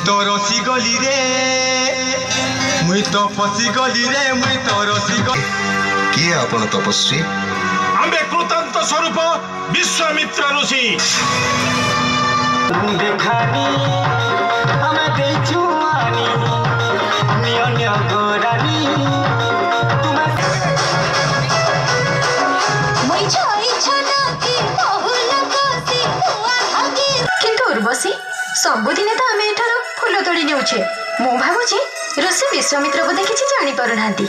तो रसी गली रे मुई तो फसी गली रे मुई तो रसी गली। किए आपण तपस्वी? आम्बे कृतांत स्वरूप विश्वामित्र ऋषि। देखानी आमे देछु आनी नियन्य गोरानी तुमे মই ছয় ছনাকি বহুল কসি তুয়া ভাগি। কিন্তু উর্বশী सबुदिने तो आम एठार फूल तोड़ी नेउछे। मु भाबुची ऋषि विश्वामित्र बोधे किछि जानि पारुनांती।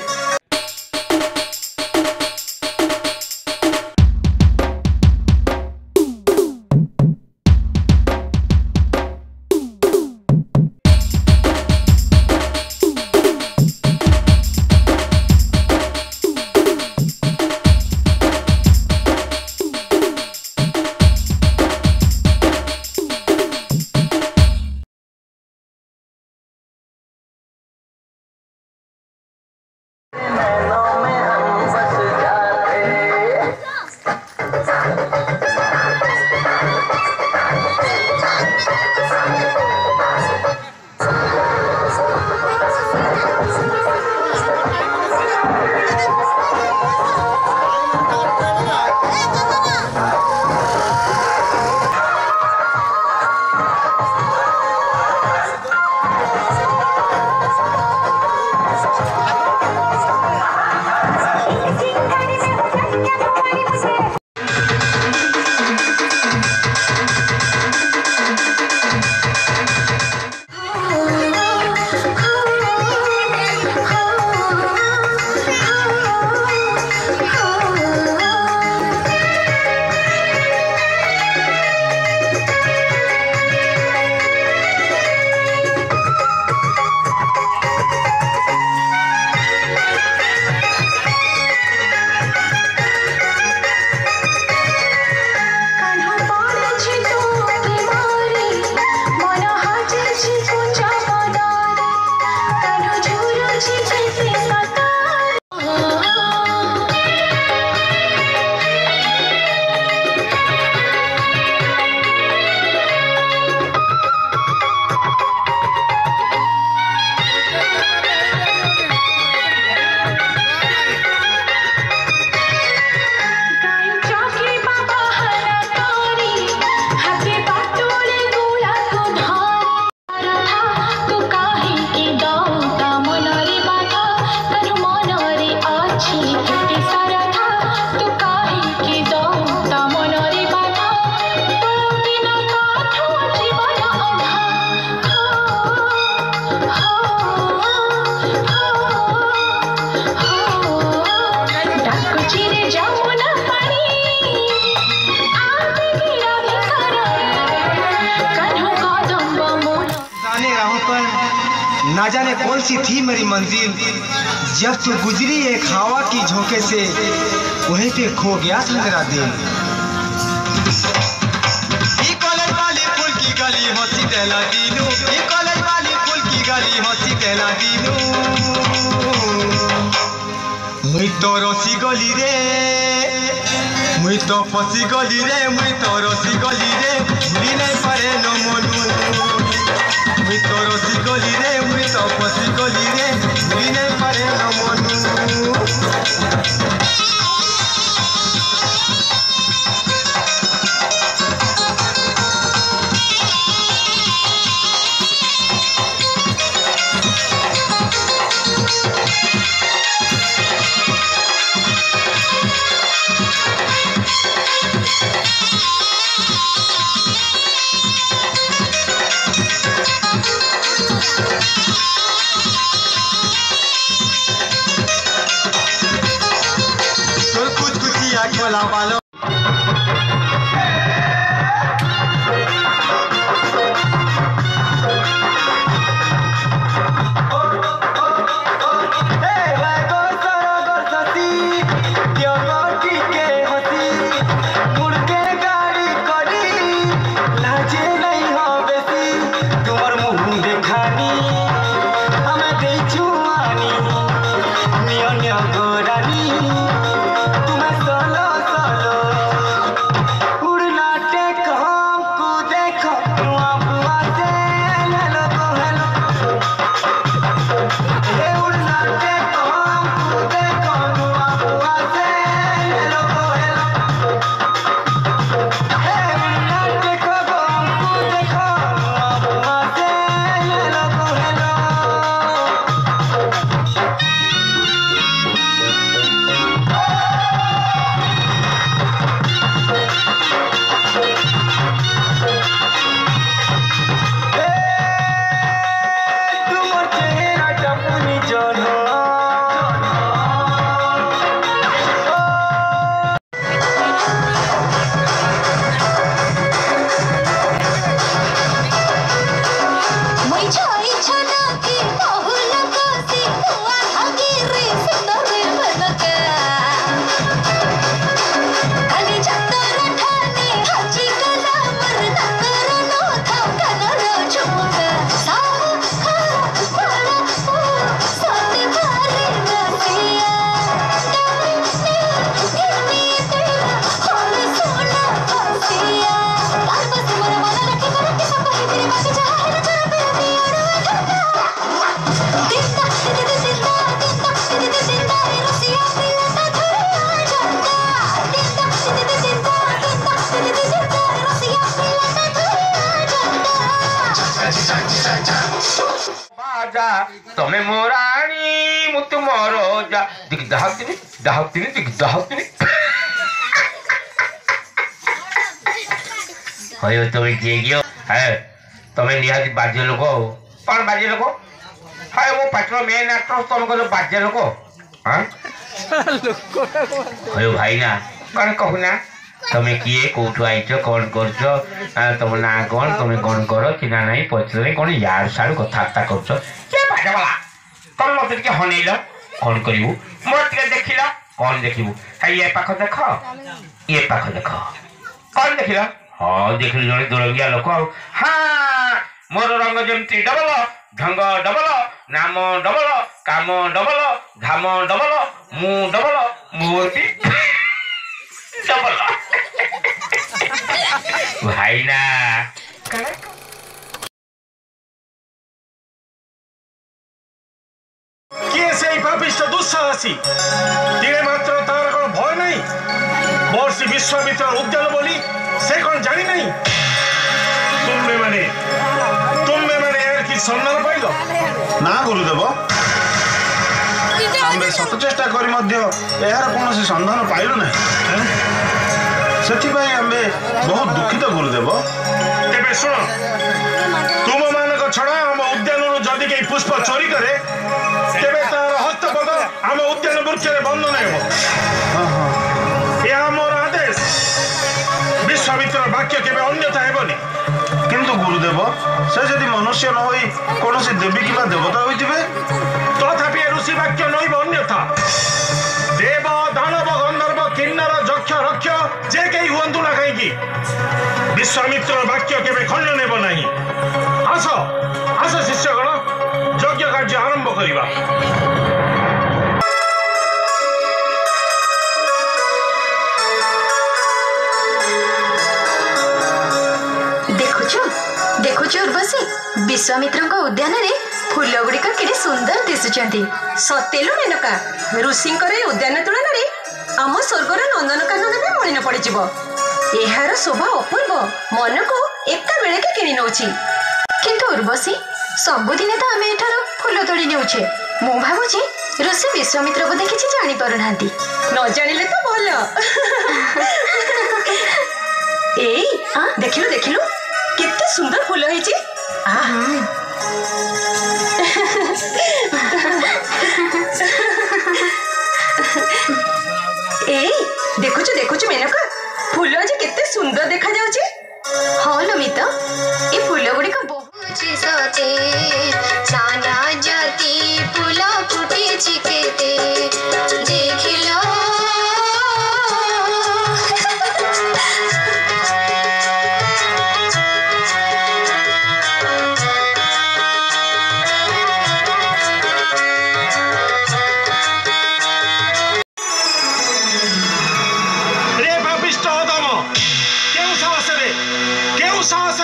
ना जाने कौन सी थी मेरी मंजिल, जब तू गुजरी एक हवा की झोंके से वहीं पे खो गया था मेरा दिल। कॉलेज वाली फूल की गली हंसी कहला दीनू, कॉलेज वाली फूल की गली हंसी कहला दीनू। मुई तो रसी गली रे मुई तो फसी गली रे मुई तो रसी गली रे भूली नहीं पारे न मनु। मुई तो रसी गली रे मुई तो फसी गली रे भूली नहीं पारे न मनु। बोला वालों राजा तमे मो रानी मु तुमर जा दिख दाहतिनी हयो तुम किए गयो है तमे निहाती बाज्य लोक कौन बाज्य लोक है मो पाटर मेन एक्टर तुम को बाज्य लोक हाँ हयो भाई ना कौन कहूना तमे किए कौटू आईच कौन कर तुम ना कौन तुम कौन कर चिना नहीं पचर कौन यार साड़ू कथबार्ता कर बाजावाला तुम मत टे हनैल कौन करू मोर टे देख कौन देखू है ये पाख देख ये पाख देख कौन देख हाँ देख जड़े दुरंगिया लोक हाँ मोर रंग जमती डबल ढंग डबल नाम डबल काम डबल धाम डबल मु डबल मूर्ति डबल भाई ना किए से पापिष्ट दुस्साहसी तिने मात्र तार कोन भय नहीं वर्षी विश्वामित्र उद्यान बोली से कौन जानी नहीं तुम्हें माने यार कि सम्मान पाइल ना गुरुदेव आम्बे शत चेष्टा करी मध्य यार कौन सन्धान पाइलु ना से आम्बे बहुत दुखित गुरुदेव तेरे शुण तुम मान छड़ा आम उद्यान जदि कहीं पुष्प चोरी करे तेरे तार हस्तपद आम उद्यान वृक्ष बंधन यह मोर आदेश विश्वामित्र वाक्य केवे अन्यथा हेबनी किंतु गुरुदेव से जदि मनुष्य न होई कौन देवी किंवा देवता होइथिबे तथापि ऋषि वाक्य नैव अन्यथा देव दानव गंधर्व किन्नर यक्ष रक्ष जे कहीं हुअंतु ना कहीं विश्वामित्र वाक्य केवे खंडन हेब नहीं आस आस शिष्यगण यज्ञ कार्य आरंभ करिबा देखुଛୁ उर्वशी विश्वामित्र उद्यान रे फूल गुड़िक के सुंदर दिशुचंती सतेलो मेनका ऋषि उद्यान तुलन आम स्वर्गर नंदनकानन भी मलिन पड़िजिव एहार शोभा अपूर्व मन को एका बेले के किनी नौछि किंतु उर्वशी सबुदिने तो आम एठार फूल तोड़ी नेउछे मु भाबुछि ऋषि विश्वामित्र को देखि जानि पारु नांती न जानिले तो भल एई देखिलु केते सुंदर फूल होइछि एई देखुछु मेनका फूल आज केते सुंदर देखा जाउछि हाँ लमित ए फूल गुड़िक बहुत सते नाना जाति फूल फुटिछि केते देखिलो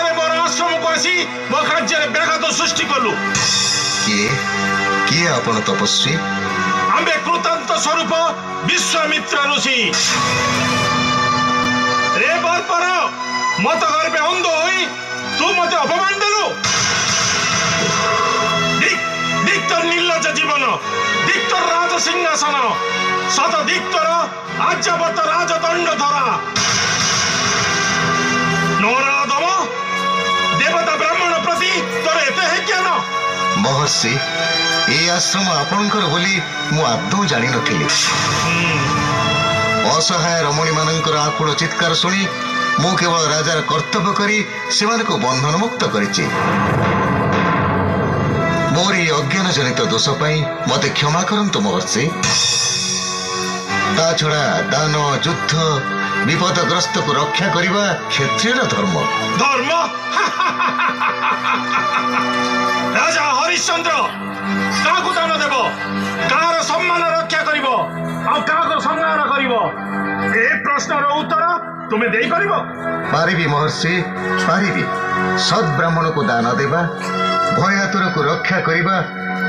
मोर आश्रम को आसी मो कार्य व्याघात सृष्टि कलु किए आपण तपस्वी आम्बे कृतांत स्वरूप विश्वामित्र ऋषि रे बरपर मत गर्भे अंध होई तू मते अपमान देलु दिक्तर निर्लज जीवन दिक्तर राज सिंहासन सत दिक्तर आज्यवत राजदंड धरा नराधम देवता ब्राह्मण प्रति तोर एते है ज्ञान महर्षि ए आश्रम आपणकर बोली मु आदौ जानी नथिली असहाय रमणी मानकर आकुल चित्कार सुनी मु केवल राजार कर्तव्य करी सेमान को बंधन मुक्त करिछि मोर ये अज्ञान जनित दोष पाई मते क्षमा करंतु महर्षि ता छड़ा दान युद्ध विपदग्रस्त को रक्षा करने क्षत्रिय धर्म धर्म राजा हरिश्चंद्र काकु दान देव कार सम्मान रक्षा करिवो आ काको संहार करिवो ए प्रश्नर उत्तर तुमे देई परिबो पारिबी महर्षि पारिबी सद ब्राह्मण को दान देवा भयातुर को रक्षा करने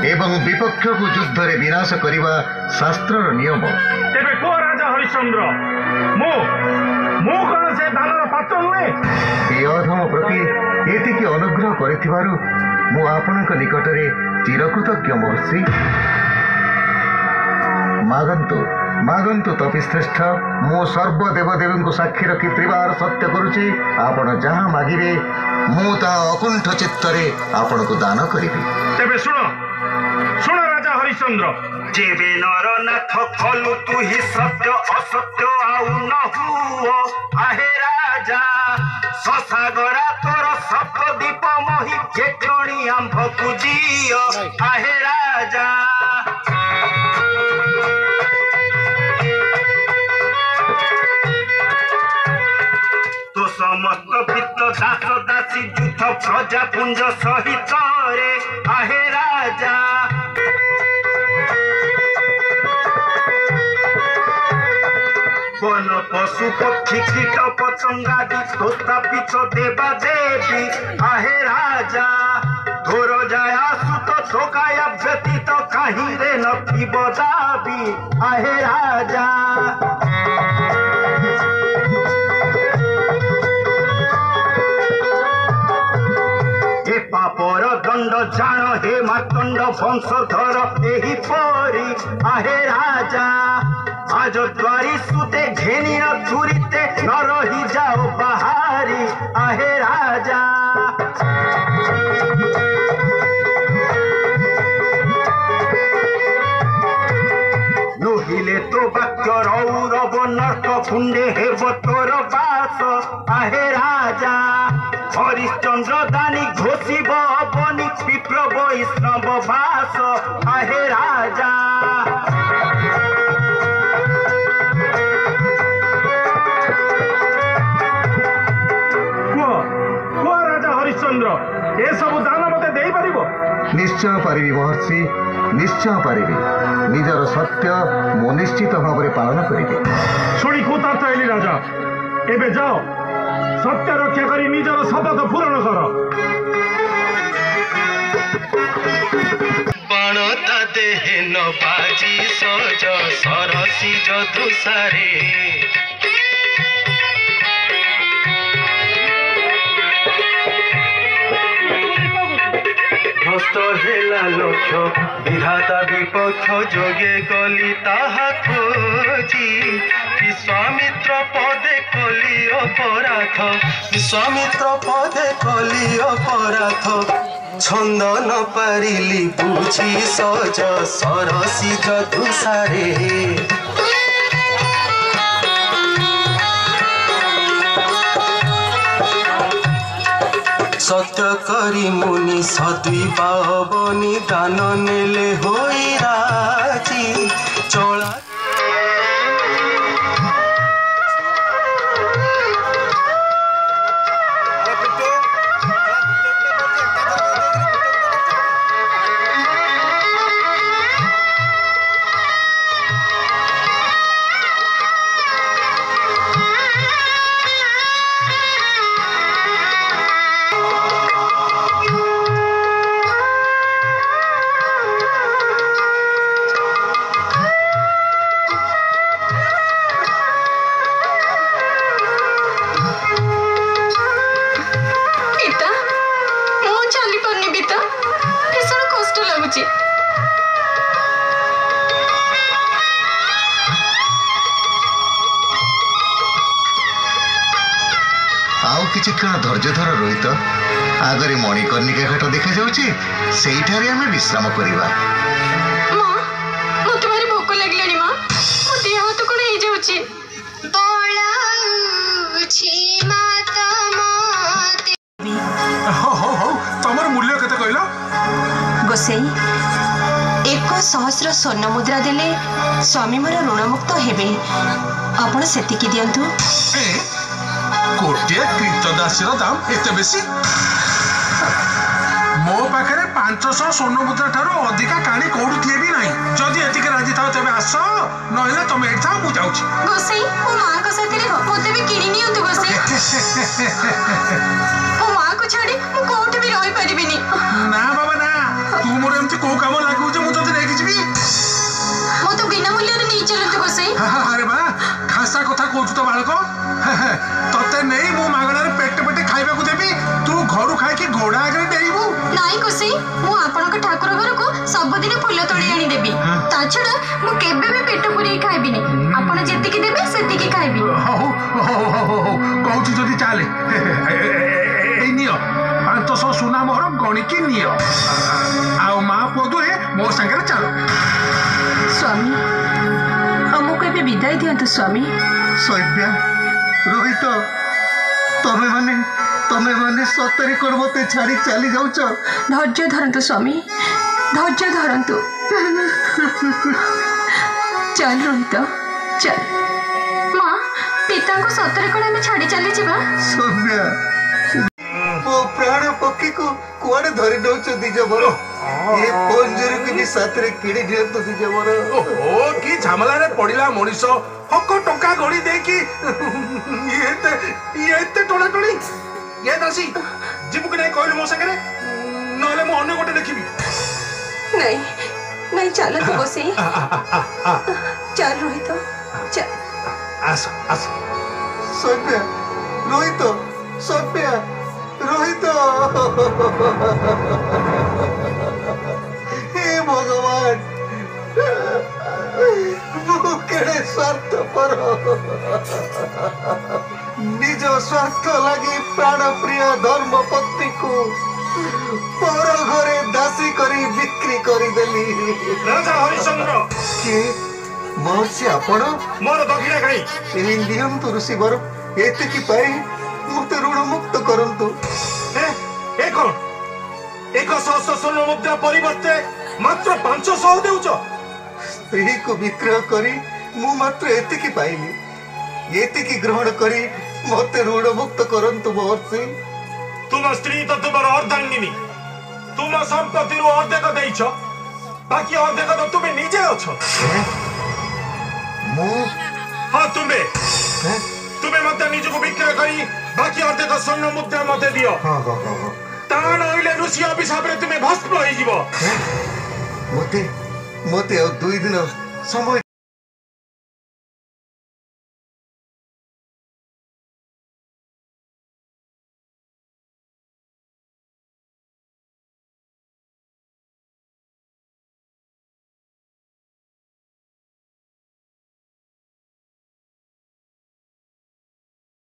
एवं विपक्ष को युद्ध रे विनाश करने शास्त्र नियम तेबे को राजा हरिश्चंद्र मु कौन से दानर पात्र नुहे ए अधम प्रति एतिकी अनुग्रह करिथिबारु ମୁଁ ଆପଣଙ୍କ ନିକଟରେ ଚିରକୃତଜ୍ଞ ମହର୍ଷି। ମାଗନ୍ତୁ ମାଗନ୍ତୁ ତପିଶ୍ରେଷ୍ଠ। ମୁଁ ସର୍ବ ଦେବଦେବୀଙ୍କୁ ସାକ୍ଷୀ ରଖି ତ୍ରିବାର ସତ୍ୟ କରୁଛି, ଆପଣ ଯାହା ମାଗିବେ ମୁଁ ତାହା ଅକୁଣ୍ଠ ଚିତ୍ତରେ ଆପଣଙ୍କୁ ଦାନ କରିବି। ତେବେ ଶୁଣ ଶୁଣ ରାଜା ହରିଶ୍ଚନ୍ଦ୍ର, जेबे नरनाथ कलु तू ही सत्य असत्य आउ न हुओ आहे राजा ससागरा तोर सप्तदीप मोहि जेठणी आंभ पूजियो आहे राजा। तो समस्त पित्त दास दासी युद्ध प्रजा पुंज सहित रे आहे राजा। वन पशु पक्षी कीट पतंगादि स्थापित देवा देवी आहे राजा। धोर जाया सुत शोकाया व्यतीत कहीं रे नथिब दाबी आहे राजा। ए पापर दंड जान हे मातंड वंशधर एही परी आहे राजा। आज द्वारी सुते घेनी न तुरीते न रही जाओ बाहरी आहे राजा। नहिले तो वाक्य रौरव नर्क कुंडे हेब तोर बास आहे राजा। हरिश्चंद्र दानी घोषिब बनी विप्र वैष्णव भास आहे राजा। ଏ ସବୁ ଦାନ ମତେ ଦେଇପାରିବ? ନିଶ୍ଚୟ ପାରିବି ମହର୍ଷି, ନିଶ୍ଚୟ ପାରିବି। ନିଜର ସତ୍ୟ ମୁଁ ନିଶ୍ଚିତ ଭାବରେ ପାଳନ କରିବି। ଶୁଣି କୃତାର୍ଥ ହେଲି ରାଜା। ଏବେ ଯାଅ ସତ୍ୟ ରକ୍ଷା କରି ନିଜର ଶପଥ ପୂରଣ କର। ବାଣତା ଦେହେ ନ ବାଜି ସଜ ସରସି ଯଦୁସାରେ हस्त हेला लक्ष्य विधाता विपक्ष जोगे गली ताहा खोजी। विश्वामित्र पदे कली अपराध विश्वामित्र पदे कली अपराध छंद न पारिली बुझी सज सरसी जदुसारे। सत्य करी मुनि सद्वी पावनी दान नेले होई राजी चला। ଆଉ କିଛି କ୍ଷଣ ଧୈର୍ଯ୍ୟ ଧର ରୋହିତ। ଆଗରେ ମଣିକର୍ଣ୍ଣିକା ଘାଟ ଦେଖାଯାଉଛି, ସେଇଠାରେ ଆମେ ବିଶ୍ରାମ କରିବା। ମତେ ଭାରି ଭୋକ ଲାଗିଲାଣି ମା। ମୋ ଦେହ ହାତ କଣ ହେଇଯାଉଛି। ତମର ମୂଲ୍ୟ କେତେ କହିଲ? ଗୋସେଇ 1,000 ସ୍ୱର୍ଣ୍ଣ ମୁଦ୍ରା ଦେଲେ ସ୍ୱାମୀ ମୋର ଋଣମୁକ୍ତ ହେବେ। ଆପଣ ସେତିକି ଦିଅନ୍ତୁ। ଗୋଟିଏ କୀର୍ତ୍ତଦାସୀର ଦାମ ଏତେ ବେଶୀ? ମୋ ପାଖରେ 500 ସ୍ୱର୍ଣ୍ଣ ମୁଦ୍ରା ଠାରୁ ଅଧିକା କାଣି କୋଉଠି ଥିଏ ବି ନାହିଁ। ଯଦି ଏତିକି ରାଜି ଥାଅ ତେବେ ଆସ, ନହେଲେ ତମେ ଏଠି ଥାଅ, ମୁଁ ଯାଉଛି। ଗୋସେଇ ମୋ ମାଙ୍କ ସାଥିରେ ମତେ ବି କିଣି ନିଅନ୍ତୁ ଗୋସେଇ। ମୋ ମାକୁ ଛାଡି ମୁଁ କୋଉଠି ବି ରହିପାରିବିନି। ନା ବାବା ନା, ତୁ ମୋର ଏମିତି କୋଉ କାମ ଲାଗିବୁ ଯେ ମୁଁ ତତେ ନେଇକି ଯିବି? ମତେ ବିନା ମୂଲ୍ୟରେ ନେଇ ଚାଲନ୍ତୁ ଗୋସେଇ। ଆରେ ବା, ଖାସା କଥା କହୁଛୁ ତ ବାଳକ। ତତେ ନେଇ ମୁଁ ମାଗଣାରେ ପେଟେ ପେଟେ ଖାଇବାକୁ ଦେବି, ତୁ ଘରୁ ଖାଇକି ଘୋଡ଼ା ଆଗରେ ଡେଇବୁ। ନାଇଁ ଗୋସେଇ। उर्वशी मु आपनक ठाकुर घर को सबदिन फूल तोड़ी आनी देबी ता छडा मु केबे भी पेट पुरी खाइबिनी आपण जेतिकी देबे सेतिकी खाइबी कहूँ जदि चाले नियो 500 सुना मोहर गणिकी नियो आओ माँ पुओ दुहे मो संगे चलो स्वामी हमको एबे विदाई दियंतु स्वामी सौभ्या रोहित तमे माने सतरे कर मते छाड़ी चली जाउछ धैर्य धरंतु स्वामी धैर्य धरंतु चल रोहित चल माँ पिता को सतरे कोण में छाड़ी चली जिबा सौभ्या वो प्राण पक्षी को कुआड़े धरी दउछ दिज मोर ये पंजर के भी साथरे किड़ी दियंतु दिज मोर ओ की झमला रे पड़िला मनीष हक टंका गड़ी दे कि ये टोला टोली ये दासी जीवु कि नहीं कहलु मो संगे नहले मो अन्य गोटे देखिबी नहीं नहीं चल तू बसी चल रोहित चल आस आस सौभ्या रोहित सौभ्या रोहित हे भगवान केड़े स्वार्थ पर निज स्वार्थ लगी प्राण प्रिय धर्म पत्नी को पर घरे दासी करी बिक्री करी देली राजा हरिश्चंद्र के महर्षि आपण मोर दक्षिणा खाई एही नियंतु ऋषि वर एतिकी पाई मते ऋण मुक्त करंतु एक 100 स्वर्ण मुद्रा परिवर्ते मात्र 500 देउछ स्त्री को विक्रय करी मु मात्र एतिकी पाइली एतिकी ग्रहण करी मते ऋण मुक्त करंतु महर्षि तुम स्त्री तो तुमर अर्धांगिनी तुम संपत्ति रो अर्धेक देइछ बाकी अर्धेक तो तुमे निजे अछ मु हां तुमे मते निजको विक्रय करी बाकी अर्धेक स्वर्ण मुद्रा मते दियो हां ता नइले ऋषि अभिशाप रे तुमे भस्म होई जीवो मते 2 दिन समय